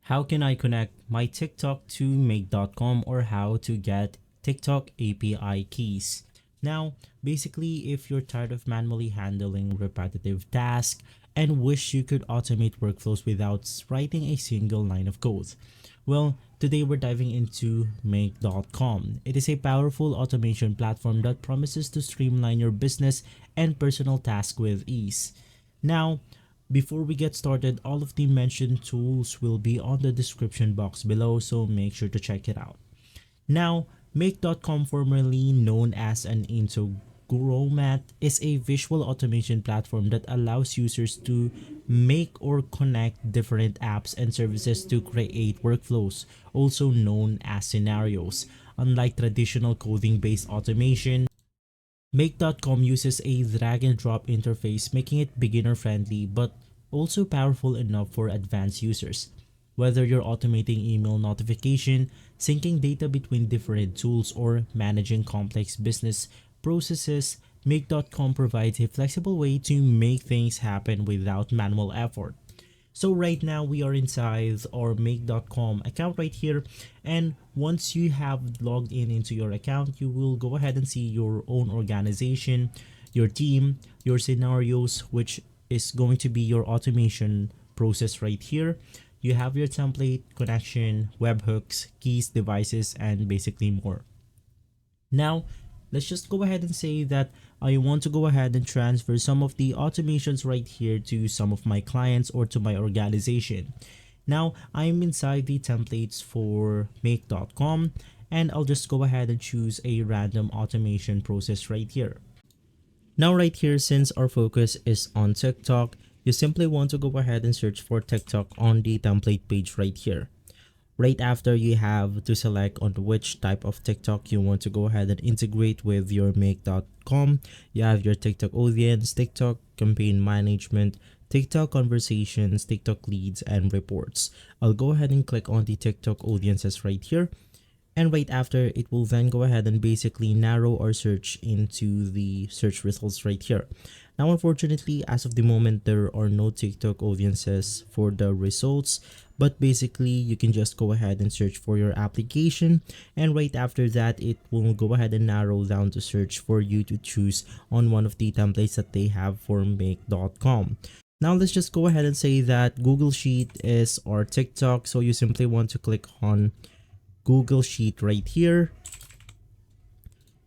how can I connect my TikTok to make.com or how to get TikTok API keys. Now, basically, if you're tired of manually handling repetitive tasks and wish you could automate workflows without writing a single line of code, well, today we're diving into make.com. It is a powerful automation platform that promises to streamline your business and personal tasks with ease. Now, before we get started, all of the mentioned tools will be on the description box below, so make sure to check it out. Now, make.com, formerly known as an Integromat, is a visual automation platform that allows users to make or connect different apps and services to create workflows, also known as scenarios. Unlike traditional coding-based automation, make.com uses a drag and drop interface, making it beginner friendly but also powerful enough for advanced users. Whether you're automating email notification, syncing data between different tools, or managing complex business processes, make.com provides a flexible way to make things happen without manual effort. So right now we are inside our make.com account right here, and once you have logged in into your account, you will go ahead and see your own organization, your team, your scenarios, which is going to be your automation process right here. You have your template, connection, webhooks, keys, devices, and basically more. Now, let's just go ahead and say that I want to go ahead and transfer some of the automations right here to some of my clients or to my organization. Now, I'm inside the templates for make.com, and I'll just go ahead and choose a random automation process right here. Now right here, since our focus is on TikTok, you simply want to go ahead and search for TikTok on the template page right here. Right after, you have to select on which type of TikTok you want to go ahead and integrate with your make.com. You have your TikTok audience, TikTok campaign management, TikTok conversations, TikTok leads, and reports. I'll go ahead and click on the TikTok audiences right here. And right after, it will then go ahead and basically narrow our search into the search results right here. Now, unfortunately, as of the moment, there are no TikTok audiences for the results, but basically you can just go ahead and search for your application, and right after that, it will go ahead and narrow down the search for you to choose on one of the templates that they have for make.com. Now let's just go ahead and say that Google Sheet is our TikTok, so you simply want to click on Google Sheet right here,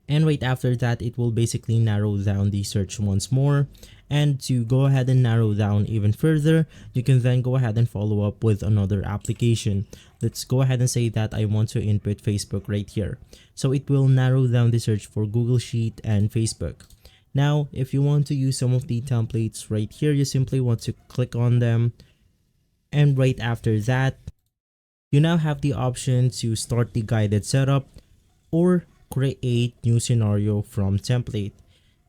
and right after that, it will basically narrow down the search once more. And to go ahead and narrow down even further, you can then go ahead and follow up with another application. Let's go ahead and say that I want to input Facebook right here, so it will narrow down the search for Google Sheet and Facebook. Now, if you want to use some of the templates right here, you simply want to click on them, and right after that, you now have the option to start the guided setup or create new scenario from template.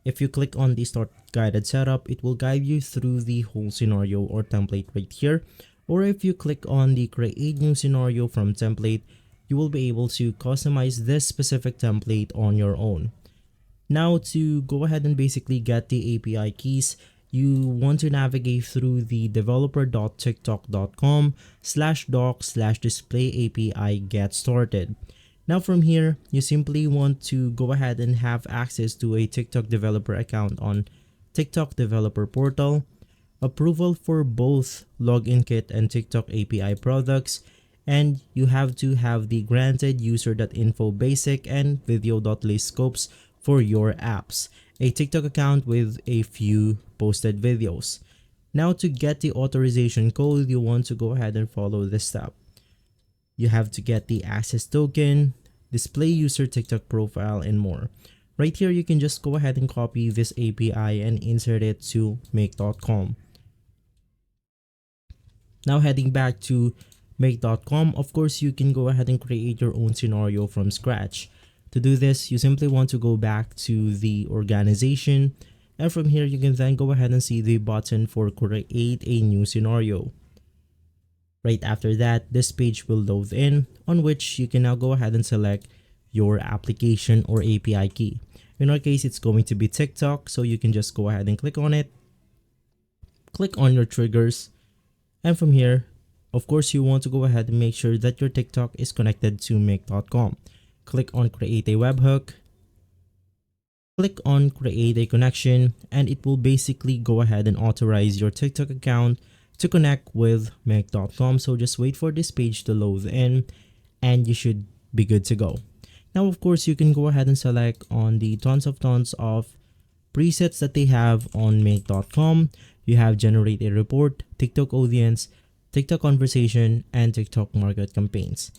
If you click on the start guided setup, it will guide you through the whole scenario or template right here. Or if you click on the create new scenario from template, you will be able to customize this specific template on your own. Now, to go ahead and basically get the API keys, you want to navigate through the developer.tiktok.com/doc/display API get started. Now from here, you simply want to go ahead and have access to a TikTok developer account on TikTok developer portal, approval for both login kit and TikTok API products, and you have to have the granted user.info basic and video.list scopes for your apps, a TikTok account with a few posted videos. Now, to get the authorization code, you want to go ahead and follow this step. You have to get the access token, display user TikTok profile, and more. Right here, you can just go ahead and copy this API and insert it to make.com. Now heading back to make.com, of course, you can go ahead and create your own scenario from scratch. To do this, you simply want to go back to the organization, and from here, you can then go ahead and see the button for create a new scenario. Right after that, this page will load in, on which you can now go ahead and select your application or API key. In our case, it's going to be TikTok, so you can just go ahead and click on it. Click on your triggers, and from here, of course, you want to go ahead and make sure that your TikTok is connected to make.com. Click on create a webhook. Click on create a connection, and it will basically go ahead and authorize your TikTok account to connect with make.com. So just wait for this page to load in and you should be good to go. Now, of course, you can go ahead and select on the tons of presets that they have on make.com. You have generate a report, TikTok audience, TikTok conversation, and TikTok market campaigns.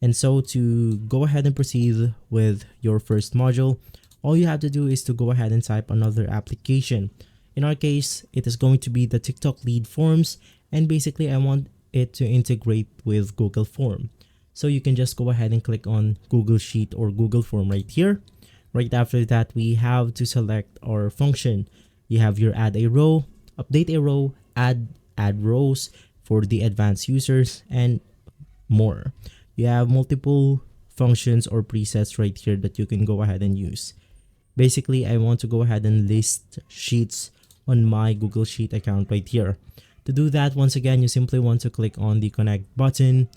And so to go ahead and proceed with your first module, all you have to do is to go ahead and type another application. In our case, it is going to be the TikTok lead forms, and basically I want it to integrate with Google Form. So you can just go ahead and click on Google Sheet or Google Form right here. Right after that, we have to select our function. You have your add a row, update a row, add rows for the advanced users, and more. You have multiple functions or presets right here that you can go ahead and use. Basically, I want to go ahead and list sheets on my Google Sheet account right here. To do that, once again, you simply want to click on the connect button.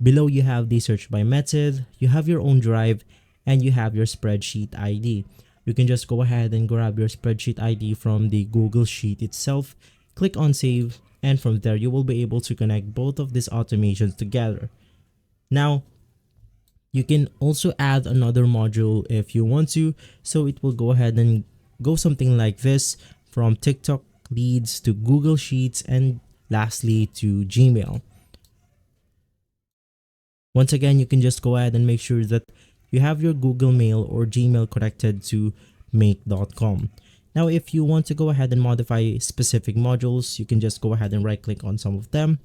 Below, you have the search by method, you have your own drive, and you have your spreadsheet ID. You can just go ahead and grab your spreadsheet ID from the Google Sheet itself, click on save, and from there, you will be able to connect both of these automations together. Now, you can also add another module if you want to, so it will go ahead and go something like this, from TikTok leads to Google Sheets and lastly to Gmail. Once again, you can just go ahead and make sure that you have your Google Mail or Gmail connected to make.com. Now, if you want to go ahead and modify specific modules, you can just go ahead and right click on some of them.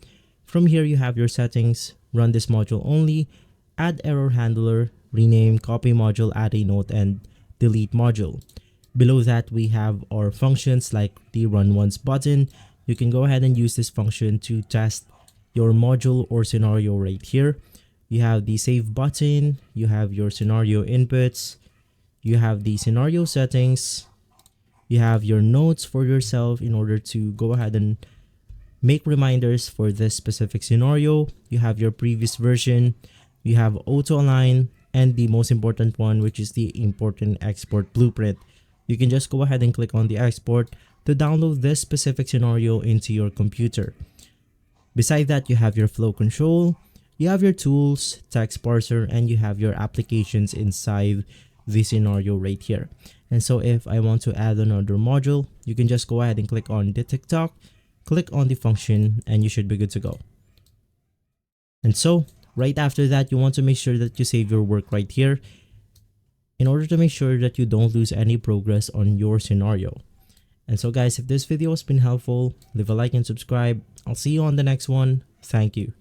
From here, you have your settings, run this module only, add error handler, rename, copy module, add a note, and delete module. Below that, we have our functions like the run once button. You can go ahead and use this function to test your module or scenario right here. You have the save button, you have your scenario inputs, you have the scenario settings, you have your notes for yourself in order to go ahead and make reminders for this specific scenario. You have your previous version, you have auto align, and the most important one, which is the import and export blueprint. You can just go ahead and click on the export to download this specific scenario into your computer. Beside that, you have your flow control, you have your tools, text parser, and you have your applications inside the scenario right here. And so if I want to add another module, you can just go ahead and click on the TikTok, click on the function, and you should be good to go. And so right after that, you want to make sure that you save your work right here in order to make sure that you don't lose any progress on your scenario. And so guys, if this video has been helpful, leave a like and subscribe. I'll see you on the next one. Thank you.